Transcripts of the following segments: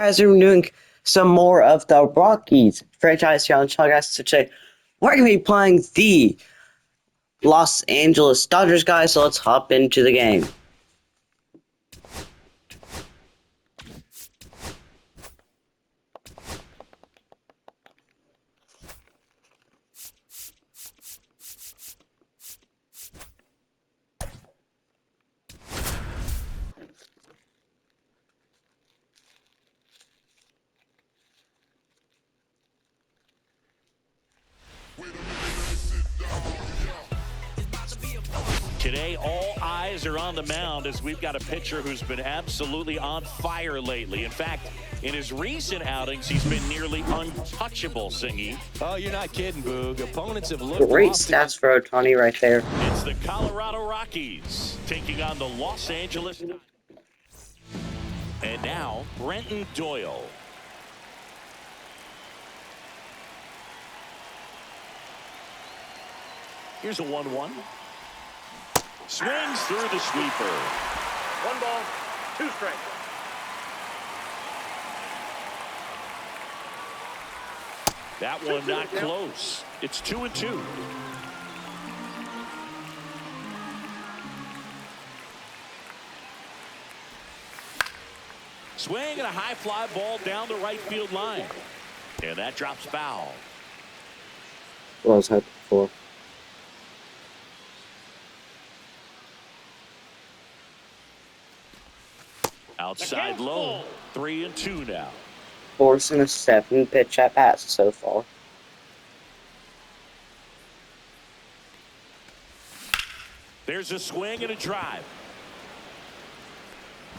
Guys, we're doing some more of the Rockies Franchise Challenge. Guys, today we're going to be playing the Los Angeles Dodgers, guys, so let's hop into the game. Today, all eyes are on the mound as we've got a pitcher who's been absolutely on fire lately. In fact, in his recent outings, he's been nearly untouchable, Singy. Oh, you're not kidding, Boog. Opponents have looked Great stats for Ohtani right there. It's the Colorado Rockies taking on the Los Angeles. And now, Brenton Doyle. Here's a 1-1. Swings through the sweeper. 1 ball, 2 strikes. That one not close. It's 2-2. Swing and a high fly ball down the right field line. And that drops foul. Well, I was hyped before. Outside low. 3-2 now. Forcing a 7-pitch at bat so far. There's a swing and a drive.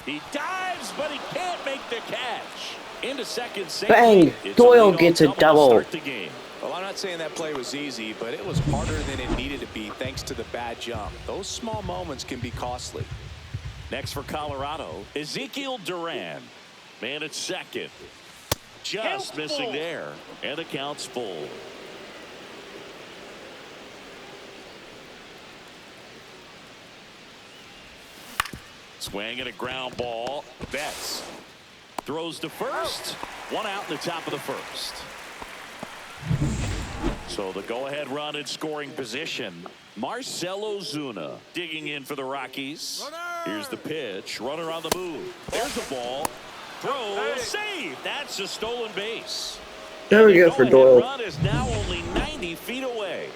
He dives, but he can't make the catch. Into second safety. Bang! Doyle gets a double. Well, I'm not saying that play was easy, but it was harder than it needed to be thanks to the bad jump. Those small moments can be costly. Next for Colorado, Ezekiel Duran. Man at second. Just missing there. And the count's full. Swing and a ground ball. Betts throws to first. 1 out in the top of the first. So the go-ahead run in scoring position. Marcell Ozuna digging in for the Rockies. Here's the pitch. Runner on the move. There's the ball. Throw. Save. That's a stolen base. There we go for Doyle. The run is now only 90 feet away.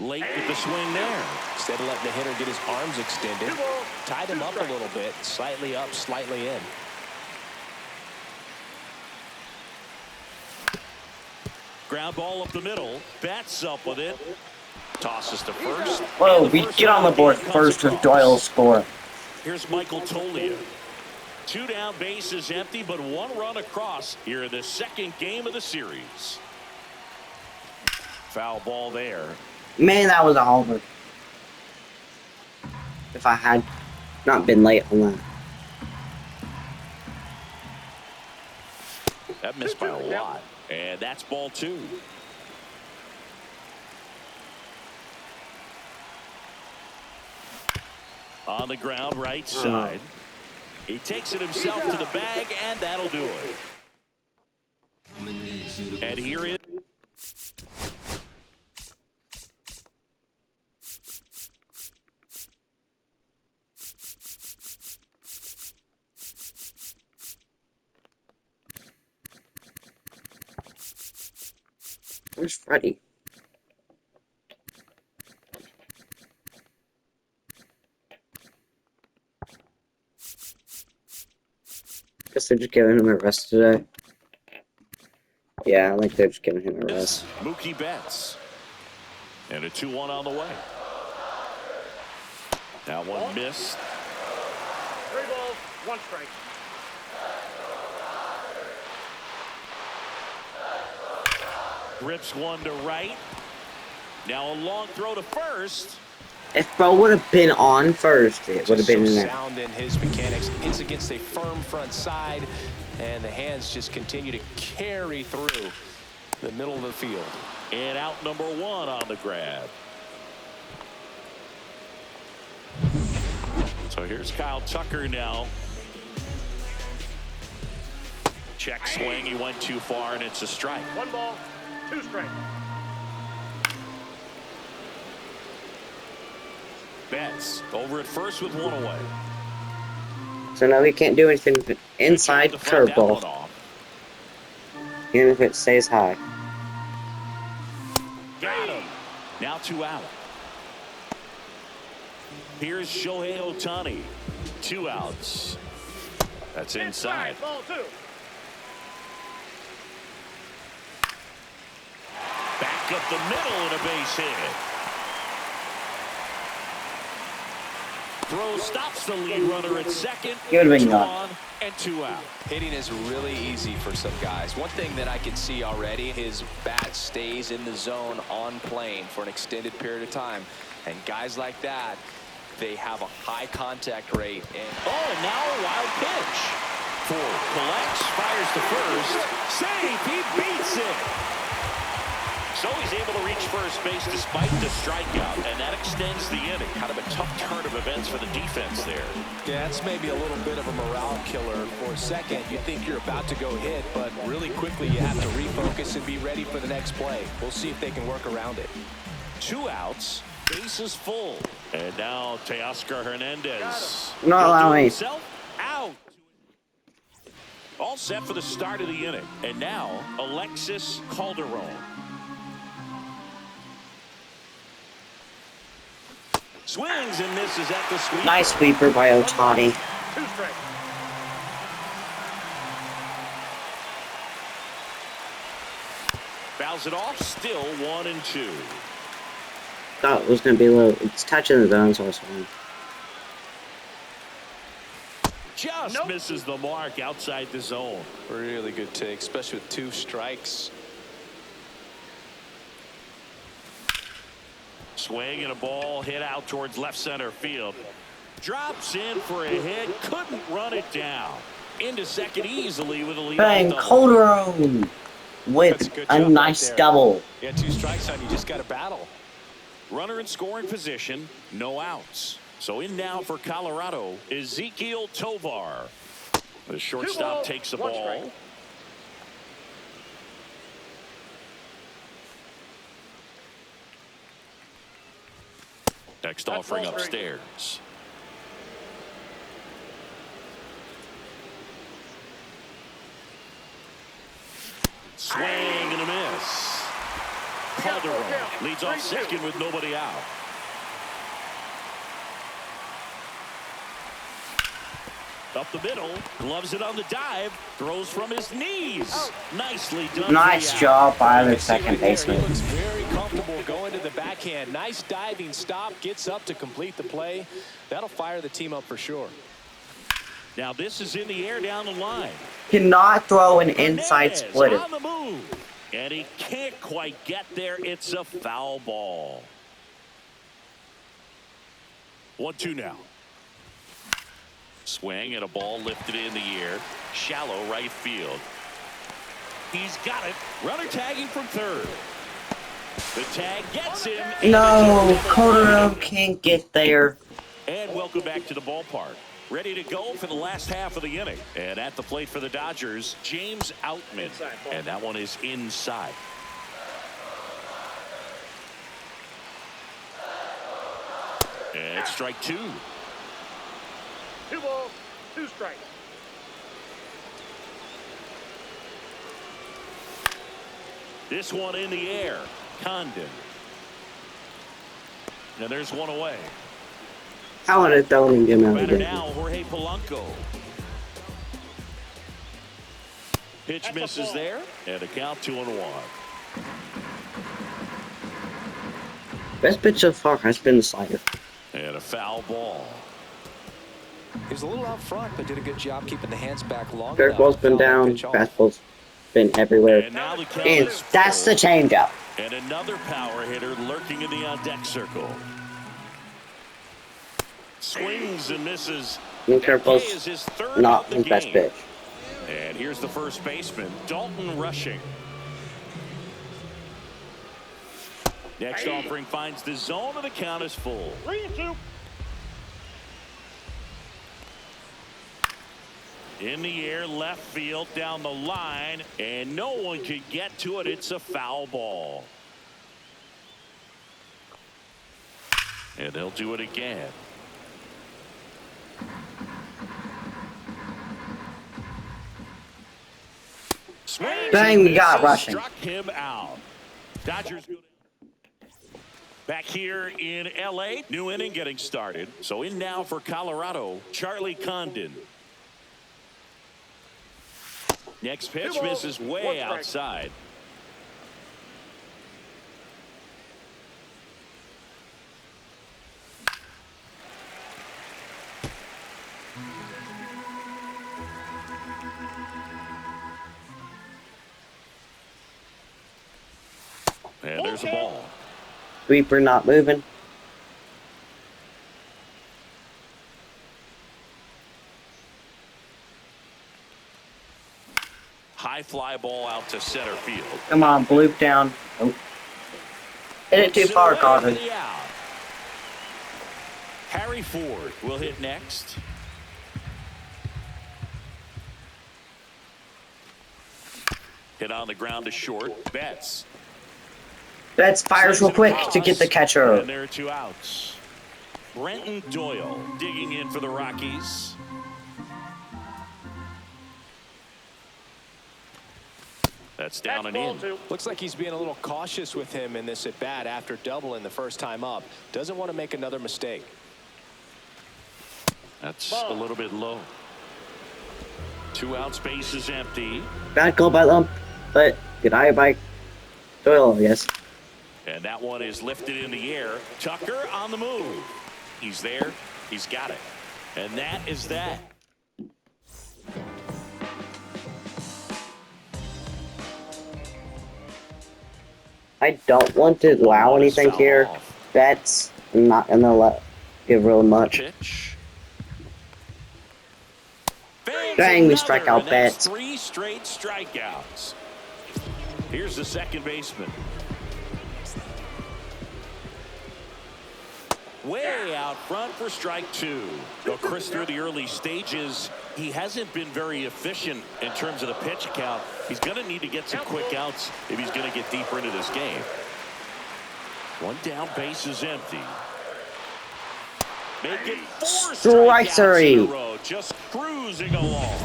Late with the swing there. Instead of letting the hitter get his arms extended, tied him up a little bit, slightly up, slightly in. Ground ball up the middle. Betts up with it. Tosses to first. Whoa, we get on the board first with Doyle's score. Here's Michael Toglia. 2 down, bases empty, but 1 run across here in the second game of the series. Foul ball there. Man, that was a homer. If I had not been late on that. That missed by a lot. And that's ball 2. On the ground, right side. He takes it himself to the bag, and that'll do it. And here is. Where's Freddie? Guess they're just giving him a rest today. Yeah, I like they're just giving him a rest. Mookie Betts. And a 2-1 on the way. That one missed. 3 balls, 1 strike. Rips one to right. Now a long throw to first. If Bro would have been on first, it would have been in there. Sound in his mechanics. It's against a firm front side, and the hands just continue to carry through the middle of the field. And out number 1 on the grab. So here's Kyle Tucker now. Check swing. He went too far, and it's a strike. 1 ball, 2 strikes. Betts over at first with 1 away. So now we can't do anything with inside curveball, even if it stays high. Got him. Now 2 out. Here's Shohei Ohtani. 2 outs. That's inside. Ball 2. Back up the middle and a base hit. Throw stops the lead runner at second. Good one, 2 Jan. on and 2 out. Hitting is really easy for some guys. One thing that I can see already, his bat stays in the zone on plane for an extended period of time. And guys like that, they have a high contact rate. And now a wild pitch. Ford collects, fires to first. Save, he beats it. So he's able to reach first base despite the strikeout, and that extends the inning. Kind of a tough turn of events for the defense there. Yeah, it's maybe a little bit of a morale killer. For a second, you think you're about to go hit, but really quickly you have to refocus and be ready for the next play. We'll see if they can work around it. 2 outs, bases full. And now Teoscar Hernandez. Not allowing. Himself out. All set for the start of the inning. And now Alexis Calderon. Swings and misses at the sweep. Nice sweeper by Ohtani. 2 strikes. Fouls it off. Still 1 and 2. Thought it was going to be low. It's touching the zone, so it's fine. Just misses the mark outside the zone. Really good take, especially with 2 strikes. Swing and a ball hit out towards left center field. Drops in for a hit. Couldn't run it down. Into second easily with a lead. Bang, Calderon with a nice double. Yeah, 2 strikes on you, just got to battle. Runner in scoring position, no outs. So in now for Colorado, Ezequiel Tovar. The shortstop takes the ball. Next offering upstairs. Swing and a miss. Calderon leads off second with nobody out. Up the middle, gloves it on the dive, throws from his knees. Nicely done. Nice job by the second baseman. He looks very comfortable going to the backhand. Nice diving stop, gets up to complete the play. That'll fire the team up for sure. Now this is in the air down the line. Cannot throw an inside splitter. On the move. And he can't quite get there. It's a foul ball. 1-2 now. Swing and a ball lifted in the air. Shallow right field. He's got it. Runner tagging from third. The tag gets him. No, Calderon can't get there. And welcome back to the ballpark. Ready to go for the last half of the inning. And at the plate for the Dodgers, James Outman. And that one is inside. And it's strike 2. 2 balls, 2 strikes. This one in the air. Condon. And there's one away. I want to throw and get him out of Better the now, Jorge Polanco. Pitch misses there, and a count 2-1. Best pitch so far has been the slider. And a foul ball. He was a little out front, but did a good job keeping the hands back long. Curveball's been down, fastball's been everywhere. And now the count And is that's the full. changeup. And another power hitter lurking in the on-deck circle. Swings and misses. And Is his curveball's third not of the his best game. pitch. And here's the first baseman, Dalton rushing. Next offering finds the zone, and the count is full. 3-2. In the air, left field, down the line, and no one can get to it. It's a foul ball. And they'll do it again. Bang, we got rushing. Struck him out. Dodgers back here in L.A. New inning getting started. So in now for Colorado, Charlie Condon. Next pitch misses way outside. And there's a ball. Sweeper not moving. High fly ball out to center field. Come on, bloop down. Oh. Hit it too far, Carter. Harry Ford will hit next. Hit on the ground to short. Betts. Betts fires real quick to get the catcher. And there are 2 outs. Brenton Doyle digging in for the Rockies. That's down and in. Looks like he's being a little cautious with him in this at bat after doubling the first time up. Doesn't want to make another mistake. That's a little bit low. 2 outs, base is empty. Bad call by Lump, but good eye by Doyle, yes. And that one is lifted in the air. Tucker on the move. He's there. He's got it. And that is that. I don't want to allow anything here. Betts, I'm not gonna give real much. Pitch. Dang, we strike out Betts. 3 straight strikeouts. Here's the second baseman. Way out front for strike 2. Well, Chris, through the early stages, he hasn't been very efficient in terms of the pitch count. He's going to need to get some quick outs if he's going to get deeper into this game. 1 down, base is empty. Make it 4 strikeouts in a row, just cruising along.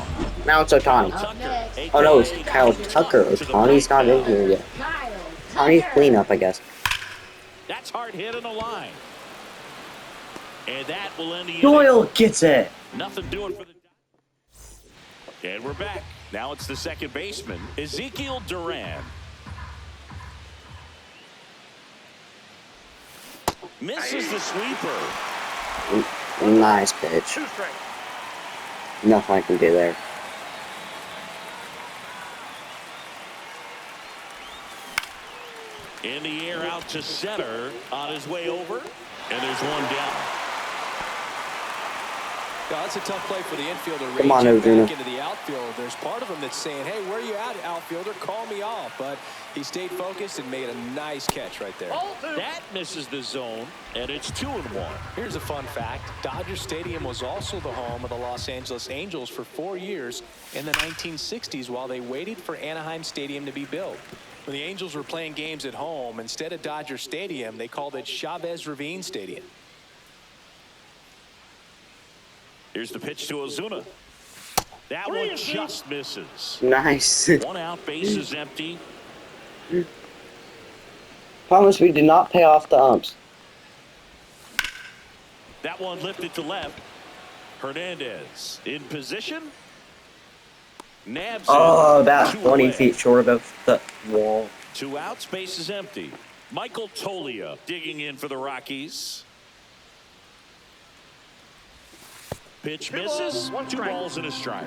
Now it's Ohtani. Oh no, it's Kyle Tucker. Ohtani's not in here yet. Ohtani's cleanup, I guess. That's hard hit on the line. And that will end the Doyle gets it. Nothing doing for the. And we're back. Now it's the second baseman, Ezekiel Duran. Misses the sweeper. Nice pitch. Nothing I can do there. In the air out to center on his way over. And there's 1 down. Yeah, that's a tough play for the infielder. Come on, back into the outfield. There's part of him that's saying, hey, where are you at, outfielder? Call me off. But he stayed focused and made a nice catch right there. That misses the zone, and it's 2-1. Here's a fun fact. Dodger Stadium was also the home of the Los Angeles Angels for 4 years in the 1960s while they waited for Anaheim Stadium to be built. When the Angels were playing games at home, instead of Dodger Stadium, they called it Chavez Ravine Stadium. Here's the pitch to Ozuna. That one just misses. Nice. 1 out, base is empty. Promise we did not pay off the umps. That one lifted to left. Hernandez in position. Nabs about 20 feet short of the wall. 2 outs, base is empty. Michael Tolia digging in for the Rockies. Pitch misses. 2 balls and a strike.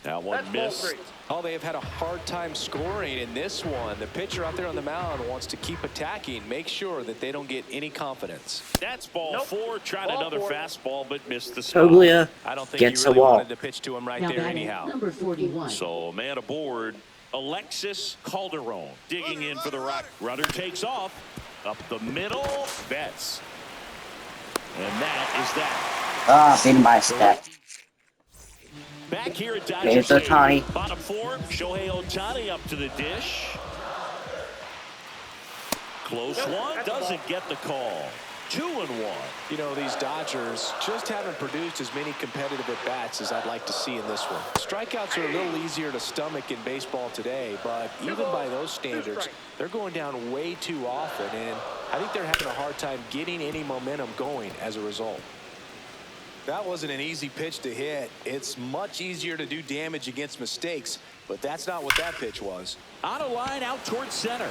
That one missed. Oh, they have had a hard time scoring in this one. The pitcher out there on the mound wants to keep attacking, make sure that they don't get any confidence. That's ball 4. Tried another fastball, but missed the spot. Toglia I don't think gets he really a wall. wanted to pitch to him right there anyhow. Number 41. So man aboard, Alexis Calderon digging in for the Rock. Runner takes off. Up the middle. Betts. And that is that. Ah, beaten by a step. Back here at Dodger Here's Ohtani. Stadium. Bottom four, Shohei Ohtani up to the dish. Close one, doesn't get the call. 2-1. You know, these Dodgers just haven't produced as many competitive at-bats as I'd like to see in this one. Strikeouts are a little easier to stomach in baseball today, but even by those standards, they're going down way too often, and I think they're having a hard time getting any momentum going as a result. That wasn't an easy pitch to hit. It's much easier to do damage against mistakes, but that's not what that pitch was. On a line out towards center.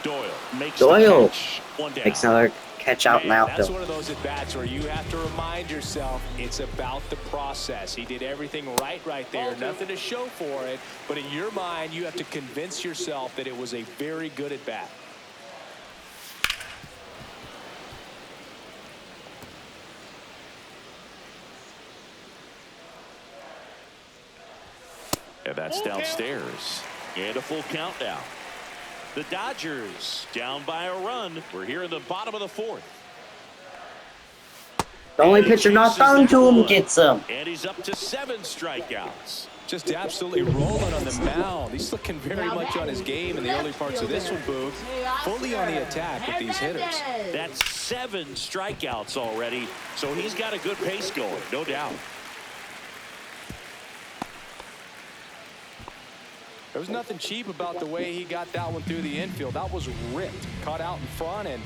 Doyle makes Doyle the catch. One down. makes another catch out in the That's outfield. one of those at-bats where you have to remind yourself it's about the process. He did everything right there. Nothing to show for it. But in your mind, you have to convince yourself that it was a very good at-bat. And that's downstairs. And a full count now. The Dodgers down by a run. We're here in the bottom of the fourth. The only pitcher not thrown to him gets him. And he's up to 7 strikeouts. Just absolutely rolling on the mound. He's looking very much on his game in the early parts of this one, Boog. Fully on the attack with these hitters. That's 7 strikeouts already. So he's got a good pace going, no doubt. There was nothing cheap about the way he got that one through the infield. That was ripped, caught out in front, and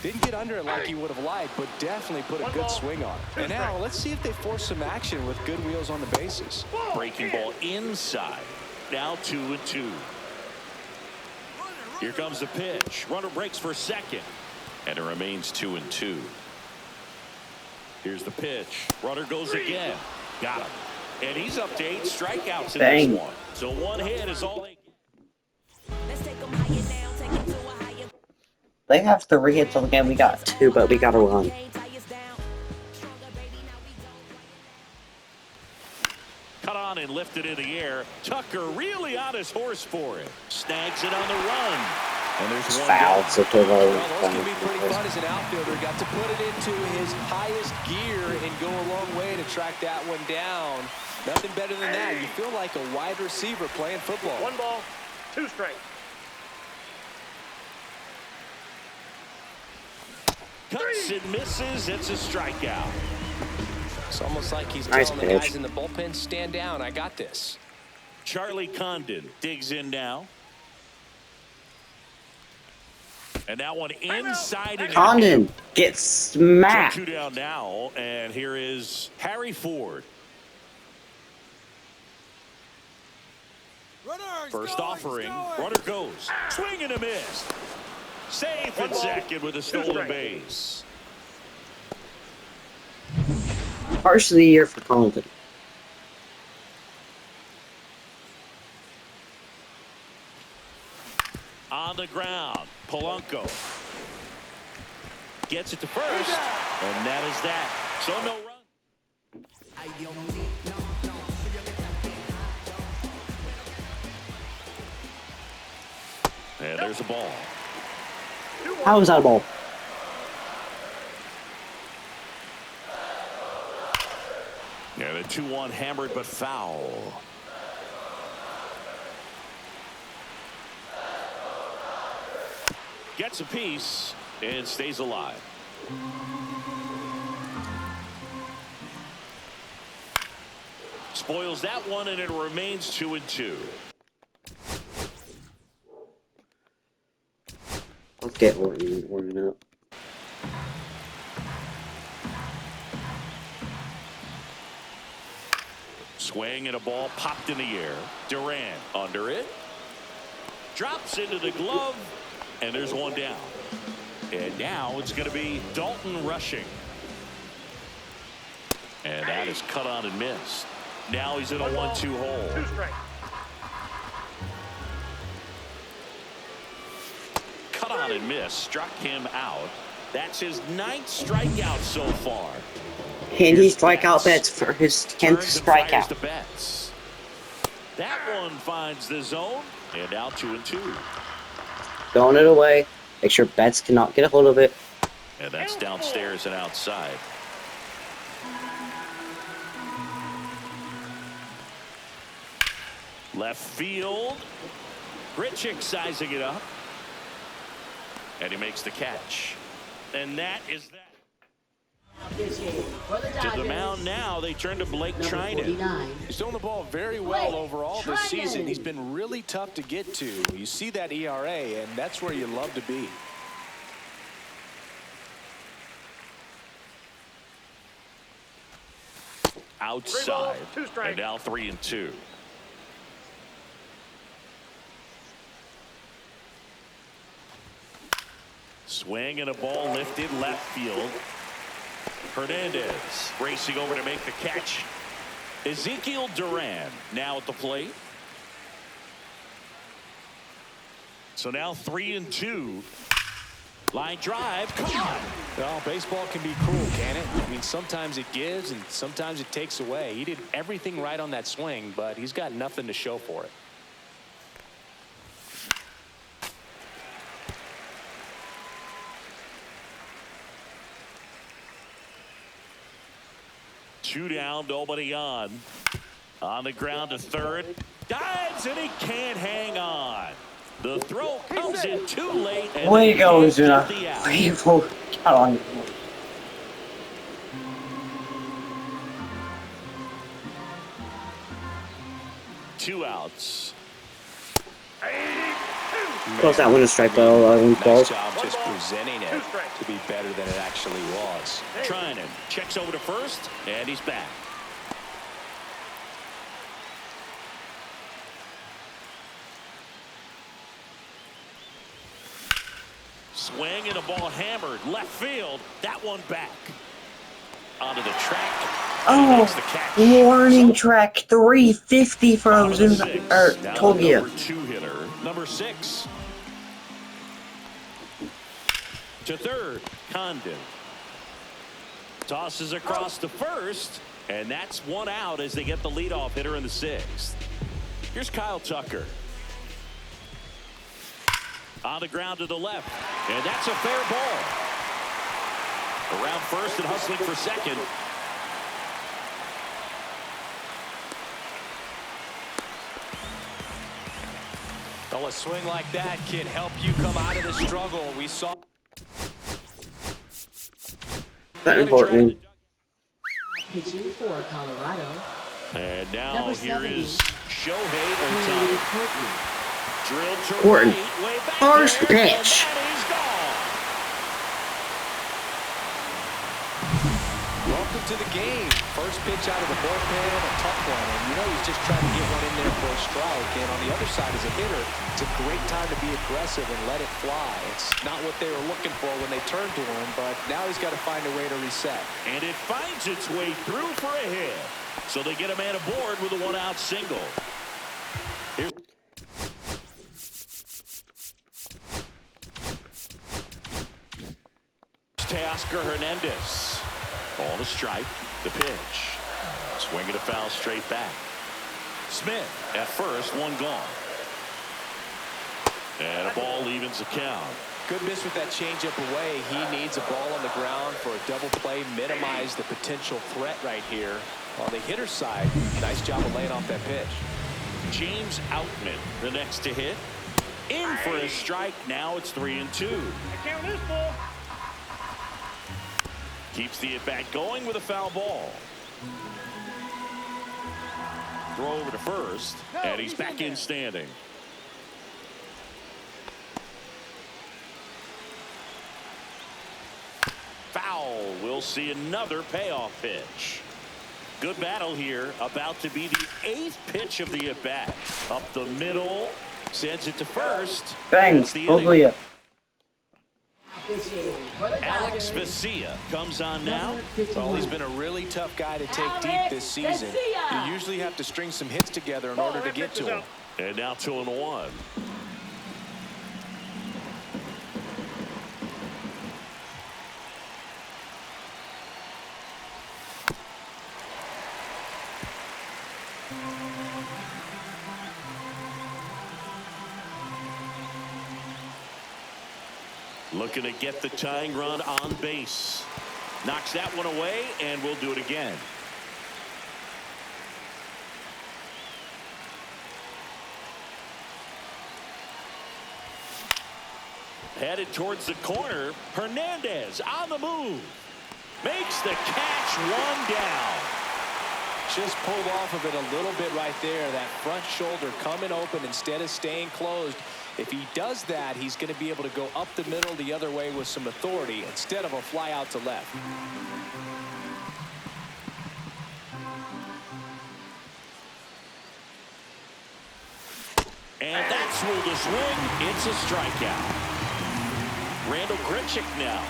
didn't get under it like he would have liked, but definitely put a good swing on it. And now let's see if they force some action with good wheels on the bases. Breaking ball inside. Now 2-2. Here comes the pitch. Runner breaks for second. And it remains 2-2. Here's the pitch. Runner goes again. Got him. And he's up to 8 strikeouts in Dang. this one. So one hit is all they get. They have 3 hits on the game. We got 2, but we got to run. Cut on and lifted in the air. Tucker really on his horse for it. Snags it on the run. And there's one Foul, down. so to Well, those can be pretty fun as an outfielder. Got to put it into his highest gear and go a long way to track that one down. Nothing better than that. You feel like a wide receiver playing football. 1 ball, 2 strikes. Cuts and misses. It's a strikeout. It's almost like he's Nice telling the pitch. guys in the bullpen, stand down. I got this. Charlie Condon digs in now. And that one inside. And Condon gets smacked. 2 down now. And here is Harry Ford. First offering. Runner goes. Swing and a miss. Safe at second with a stolen base. First of the year for Condon. On the ground. Polanco gets it to first. And that is that. So no run. And there's a ball. How was that a ball? And a 2-1 hammered but foul. Gets a piece and stays alive. Spoils that one, and it remains 2-2. Let's get warming up. Swing and a ball popped in the air. Durant under it. Drops into the glove. And there's one down. And now it's going to be Dalton rushing. And that is cut on and missed. Now he's in a 1-2 hole. 2 strikes. Cut on and missed. Struck him out. That's his 9th strikeout so far. And he strikeout bets for his 10th Turns and fires strikeout. the bets. That one finds the zone. And now 2-2. Throwing it away. Make sure Betts cannot get a hold of it. And that's downstairs and outside. Left field. Grichuk sizing it up. And he makes the catch. And that is that. To the mound now, they turn to Blake Trinan. He's throwing the ball very well overall this season. He's been really tough to get to. You see that ERA, and that's where you love to be. Outside. 2 strikes. And now 3-2. Swing and a ball lifted left field. Hernandez racing over to make the catch. Ezekiel Duran now at the plate. So now 3-2. Line drive. Come on. Well, baseball can be cruel, can it? I mean, sometimes it gives and sometimes it takes away. He did everything right on that swing, but he's got nothing to show for it. Two down, nobody on. On the ground to third. Dives and he can't hang on. The throw comes in too late. And Way to go, they can't Zuna. get the out. Beautiful. Come on. Two outs. Close that one to strike though. Nice Balls. job just presenting it to be better than it actually was. Trinan checks over to first, and he's back. Swing and a ball hammered left field. That one back. Onto the track. And he makes the catch. Warning track 350 from Onto the Zuna six. or Now the Togia. number 2 hitter, number 6. To third, Condon. Tosses across to first, and that's one out as they get the leadoff hitter in the 6th. Here's Kyle Tucker. On the ground to the left, and that's a fair ball. Around first and hustling for second. Well, a swing like that can help you come out of the struggle. We saw. Not important. Pitching for Colorado. And now Number here 70. is Shohei Ohtani. Drilled to Gordon. right, way back First there, pitch. and that is gone. Welcome to the game. First pitch out of the bullpen, a tough one. And you know he's just trying to get one in there for a strike. And on the other side as a hitter, it's a great time to be aggressive and let it fly. It's not what they were looking for when they turned to him, but now he's got to find a way to reset. And it finds its way through for a hit. So they get a man aboard with a one-out single. Here. Teoscar Hernandez. On the strike. The pitch. Swinging a foul straight back. Smith at first, one gone. And a ball evens the count. Good miss with that changeup away. He needs a ball on the ground for a double play, minimize the potential threat right here. On the hitter's side, nice job of laying off that pitch. James Outman, the next to hit. In for a strike. Now it's 3-2. I count this ball. Keeps the at-bat going with a foul ball. Throw over to first, and he's back in standing. Foul. We'll see another payoff pitch. Good battle here. About to be the 8th pitch of the at-bat. Up the middle. Sends it to first. Bang. That's the inning. Hopefully, yeah. Alex Vesia comes on now. Well, he's been a really tough guy to take deep this season. You usually have to string some hits together in order to get to him. And now 2-1. Looking to get the tying run on base. Knocks that one away, and we'll do it again. Headed towards the corner. Hernandez on the move. Makes the catch, one down. Just pulled off of it a little bit right there. That front shoulder coming open instead of staying closed. If he does that, he's going to be able to go up the middle the other way with some authority instead of a fly out to left. And that's ruled a swing. It's a strikeout. Randall Grichuk now.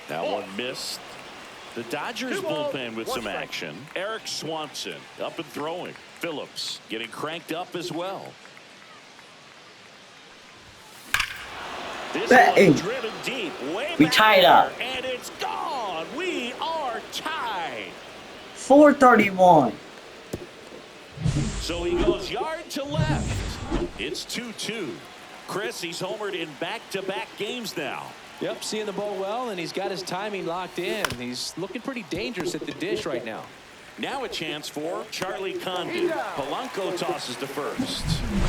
That one missed. The Dodgers bullpen with some action. Eric Swanson up and throwing. Phillips getting cranked up as well. This one driven deep. We tied up. And it's gone. We are tied. 431. So he goes yard to left. It's 2-2. Chris, he's homered in back-to-back games now. Yep, seeing the ball well, and he's got his timing locked in. He's looking pretty dangerous at the dish right now. Now a chance for Charlie Condon. Polanco tosses to first.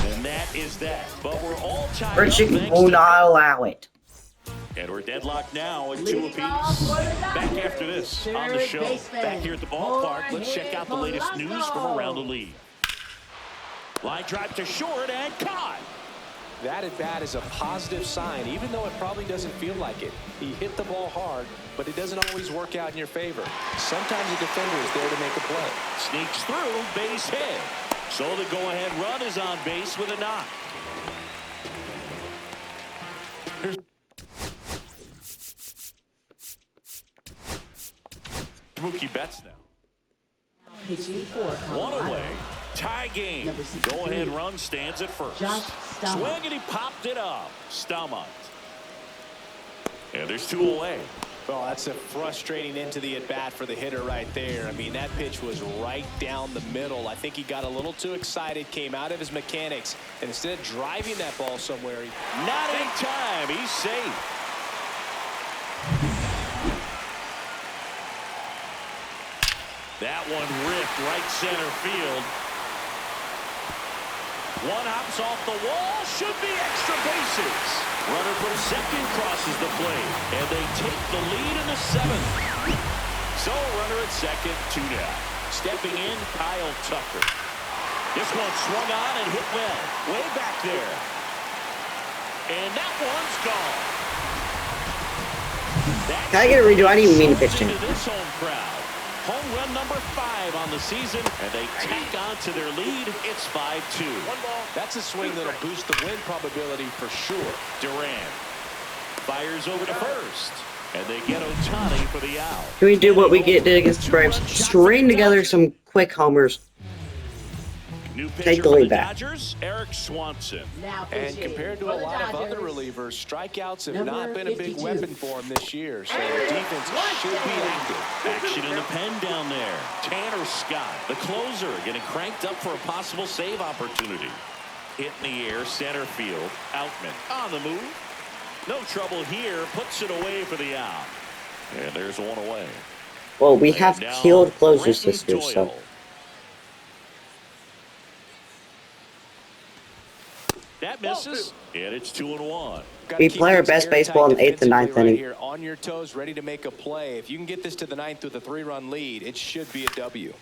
And that is that. But we're all tied up. Grichuk will not allow it. And we're deadlocked now at 2 apiece. Back after this on the show. Back here at the ballpark, let's check out the latest news from around the league. Line drive to short and caught. That at bat is a positive sign, even though it probably doesn't feel like it. He hit the ball hard, but it doesn't always work out in your favor. Sometimes a defender is there to make a play. Sneaks through, base hit. So the go-ahead run is on base with a knock. Mookie Betts now. Pitching for One Colorado. away. Tie game. Number 63. Go-ahead run stands at first. Josh Staumont. Swing and he popped it up. Staumont. And there's 2 away. Well, that's a frustrating into the at-bat for the hitter right there. I mean, that pitch was right down the middle. I think he got a little too excited, came out of his mechanics, and instead of driving that ball somewhere, Not in time. He's safe. That one ripped right center field. One hops off the wall. Should be extra bases. Runner from second crosses the plate. And they take the lead in the 7th. So runner at second, 2 down. Stepping in, Kyle Tucker. This one swung on and hit well. Way back there. And that one's gone. Can I get a redo? I didn't even mean to pitch him. This home crowd. Home run number 5 on the season, and they tack on to their lead. It's 5-2. that's a swing that'll boost the win probability for sure. Durant fires over to first, and they get Ohtani for the out. Can we do what we did against the Braves? String together some quick homers. New pitcher Take the for lead the back. Dodgers, Eric Swanson. Now And pitching compared to for a the lot of other Dodgers. relievers, strikeouts have Number not been a big 52. weapon for him this year. So the defense should be active. Action in the pen down there. Tanner Scott, the closer, getting cranked up for a possible save opportunity. Hit in the air, center field. Outman on the move. No trouble here. Puts it away for the out. And there's one away. Well, we have And now killed closers Brenton this year, so. Doyle. That misses, and it's 2-1. Gotta We keep play our things best airtight baseball in the 8th and 9th defensively right inning. here, on your toes, ready to make a play. If you can get this to the 9th with a 3-run lead, it should be a W.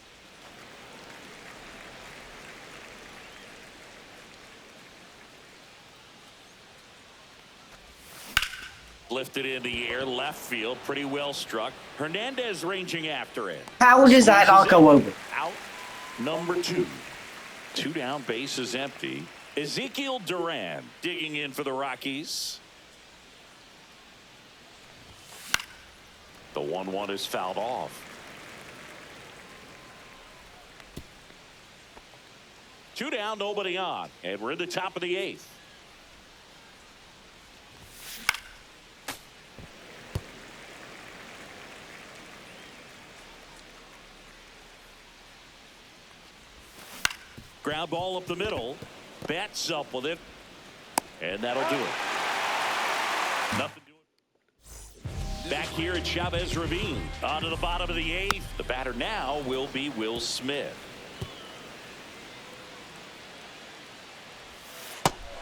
Lifted in the air, left field, pretty well struck. Hernandez ranging after it. How does that not go over? Out number 2. 2 down, base is empty. Ezekiel Duran digging in for the Rockies. The 1-1 is fouled off. 2 down, nobody on, and we're in the top of the 8th. Ground ball up the middle. Bats up with it. And that'll do it. Nothing doing. Back here at Chavez Ravine. On to the bottom of the 8th. The batter now will be Will Smith.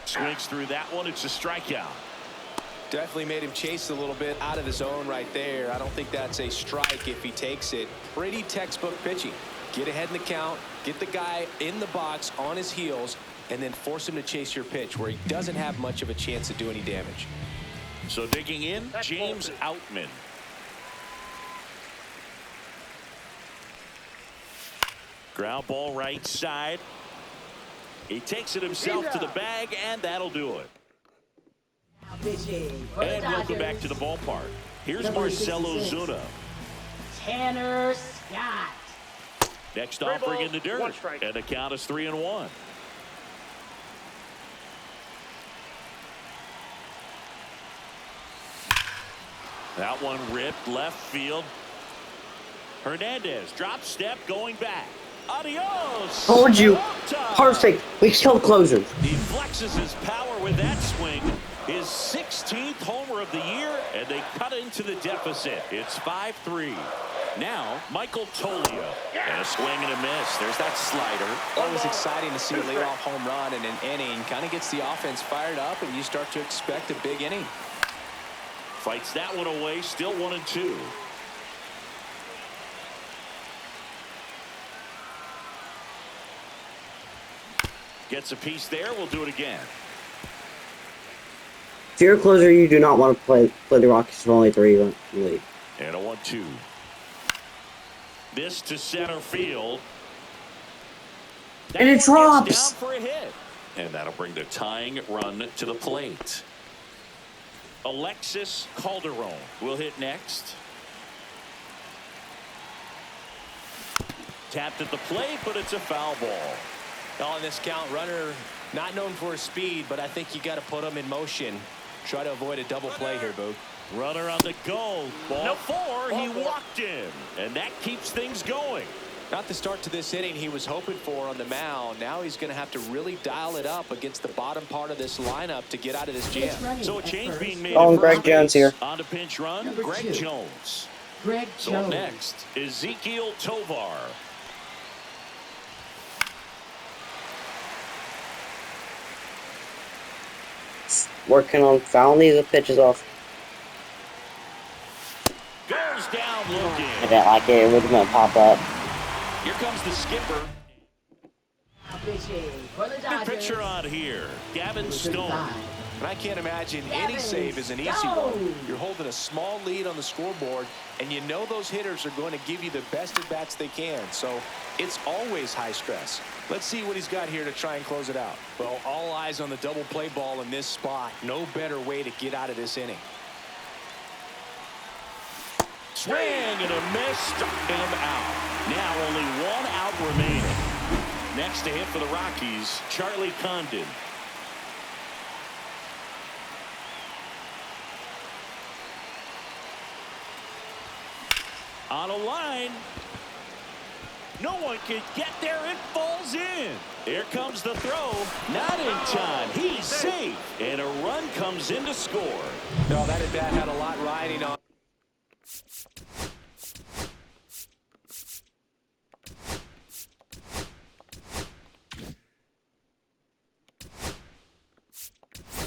Swings through that one. It's a strikeout. Definitely made him chase a little bit out of the zone right there. I don't think that's a strike if he takes it. Pretty textbook pitching. Get ahead in the count, get the guy in the box on his heels, and then force him to chase your pitch where he doesn't have much of a chance to do any damage. So digging in, James Outman. Ground ball right side. He takes it himself to the bag, and that'll do it. And welcome back to the ballpark. Here's Marcell Ozuna. Tanner Scott. Next offering in the dirt. And the count is 3-1. That one ripped left field. Hernandez drop step going back. Adios. Told you. Perfect. We killed closers. He flexes his power with that swing. His 16th homer of the year, and they cut into the deficit. It's 5-3. Now, Michael Tolio. And a swing and a miss. There's that slider. Always exciting to see a leadoff home run in an inning. Kind of gets the offense fired up, and you start to expect a big inning. Fights that one away. Still 1-2. Gets a piece there. We'll do it again. If you're a closer, you do not want to play the Rockies for only 3 in the league. And a 1-2. This to center field. And it drops. Down for a hit. And that'll bring the tying run to the plate. Alexis Calderon will hit next. Tapped at the plate, but it's a foul ball. On this count, runner not known for his speed, but I think you got to put him in motion. Try to avoid a double play here, Boog. Runner on the go. Ball 4. He walked in, and that keeps things going. Not the start to this inning he was hoping for on the mound. Now he's going to have to really dial it up against the bottom part of this lineup to get out of this jam. So a change being made. Oh, Greg Jones here. On to pinch run, Number Greg 2. Jones. Greg So Jones. next, Ezekiel Tovar. Working on fouling these pitches off. Goes down I looking. didn't like it. It would have been a pop up. Here comes the skipper. Pitching for the Good Dodgers. pitcher on here, Gavin Number Stone. 35. And I can't imagine any Gavin save is an easy Stone. one. You're holding a small lead on the scoreboard, and you know those hitters are going to give you the best at-bats they can. So it's always high stress. Let's see what he's got here to try and close it out. Well, all eyes on the double play ball in this spot. No better way to get out of this inning. Swing and a miss, struck him out. Now only 1 out remaining. Next to hit for the Rockies, Charlie Condon. On a line. No one can get there. It falls in. Here comes the throw. Not in time. He's safe. And a run comes in to score. No, that at-bat had a lot riding on.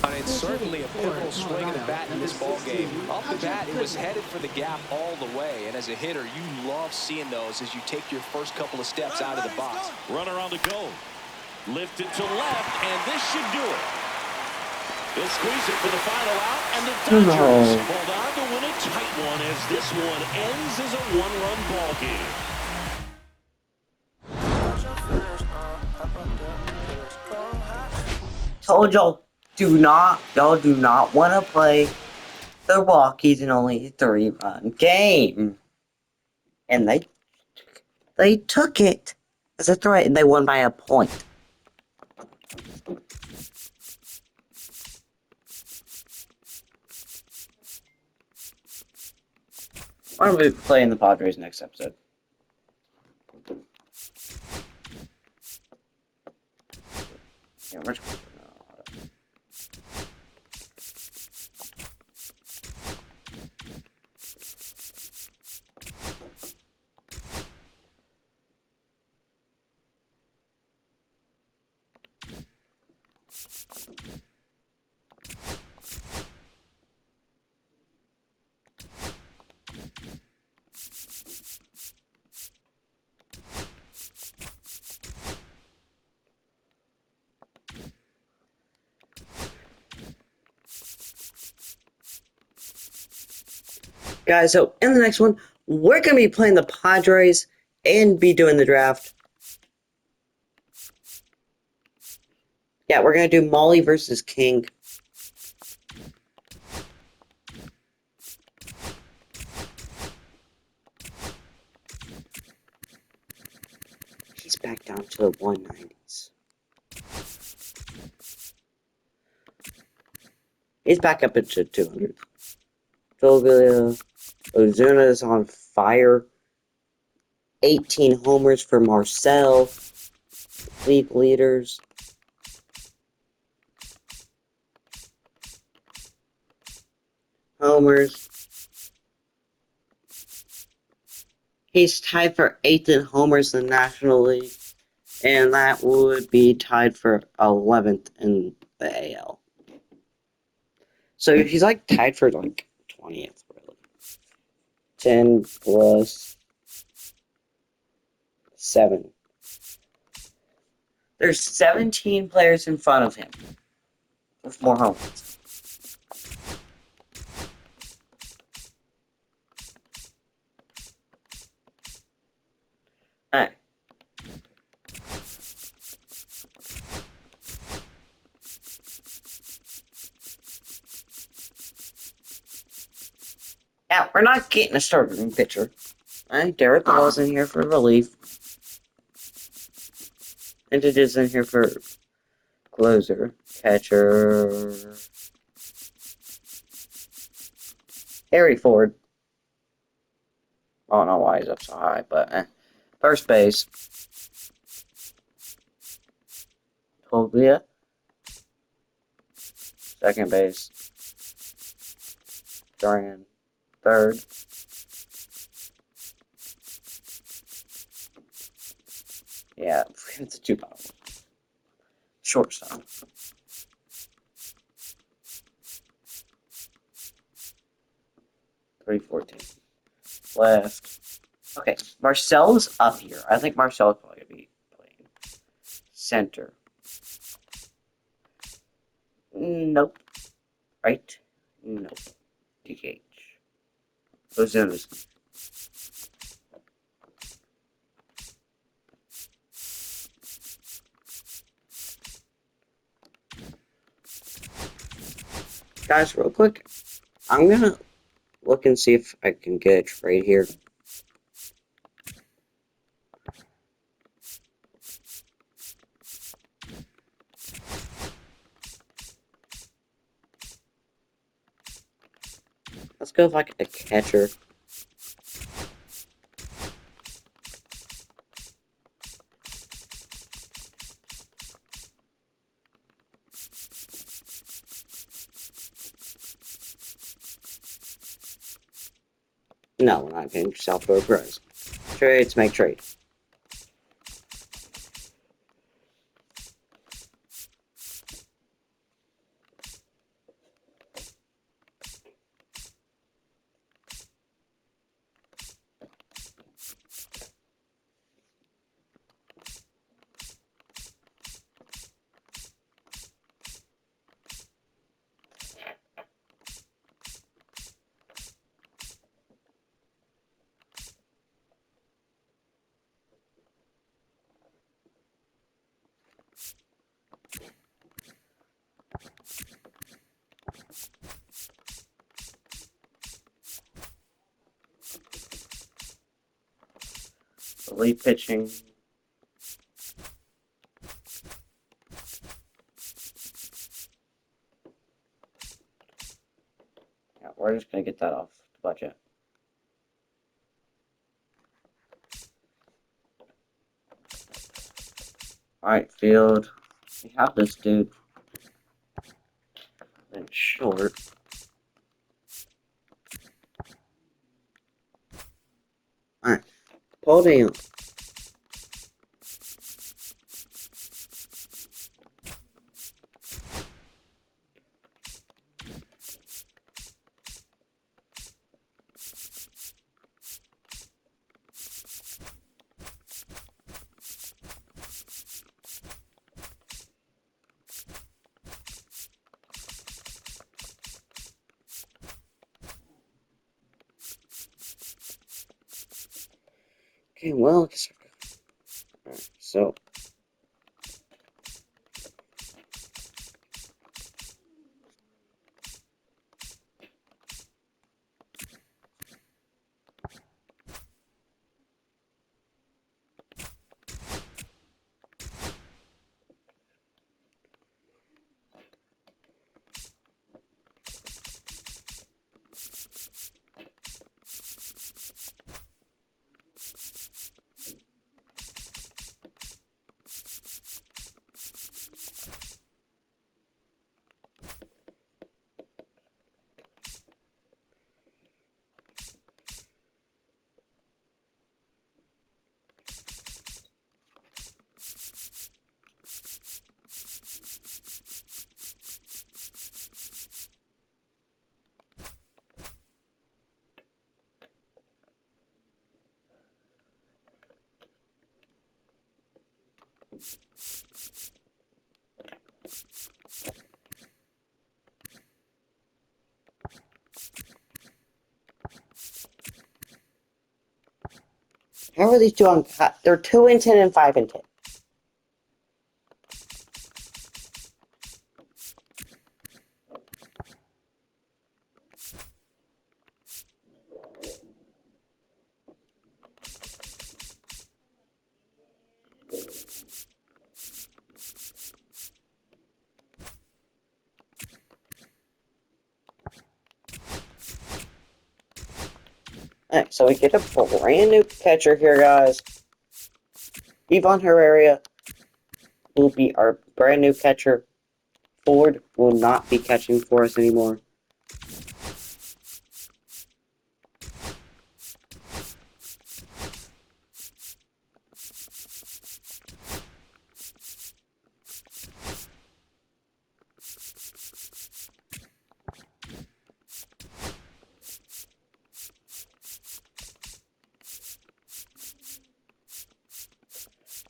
And it's certainly a pivotal swing of the bat in this ball game. Off the bat, it was headed for the gap all the way. And as a hitter, you love seeing those as you take your first couple of steps out of the box. Runner on the go. Lifted to left, and this should do it. They'll squeeze it for the final out, and the Dodgers hold on to win a tight one as this one ends as a 1-run ball game. Told y'all do not want to play the Rockies in only a 3-run game. And they took it as a threat, and they won by a point. I'm going to be playing the Padres next episode. Yeah, we're just guys, so in the next one, we're going to be playing the Padres and be doing the draft. Yeah, we're going to do Molly versus King. He's back down to the 190s. He's back up into 200. Philvia Ozuna is on fire. 18 homers for Marcel. League leaders. Homers. He's tied for 8th in homers in the National League. And that would be tied for 11th in the AL. So he's like tied for like 20th, really. 10 plus 7. There's 17 players in front of him with more homers. Alright. Yeah, we're not getting a starting pitcher. Derek Wall's in here for relief. And it is in here for closer, catcher. Harry Ford. I don't know why he's up so high, but first base. Tobia. Second base. Dorian. Third. Yeah, it's a 2 bottom. Shortstop. .314. Left. Okay, Marcel's up here. I think Marcel's probably going to be playing center. Nope. Right? Nope. DH. Ozuna's. Guys, real quick, I'm going to look and see if I can get a trade here. Let's go with like a catcher. No, we're not getting Salvador Perez. Trades make trade. Relief pitching. Yeah, we're just gonna get that off the budget. Alright, field. We have this dude. And short. Alright. Pull down. Okay, well, alright, so. How are these two on cut? They're 2 and 10 and 5 and 10. Alright, so we get a brand new catcher here, guys. Ivan Herrera will be our brand new catcher. Ford will not be catching for us anymore.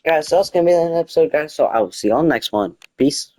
Guys, so that's going to be the end of the episode, guys. So I will see you on the next one. Peace.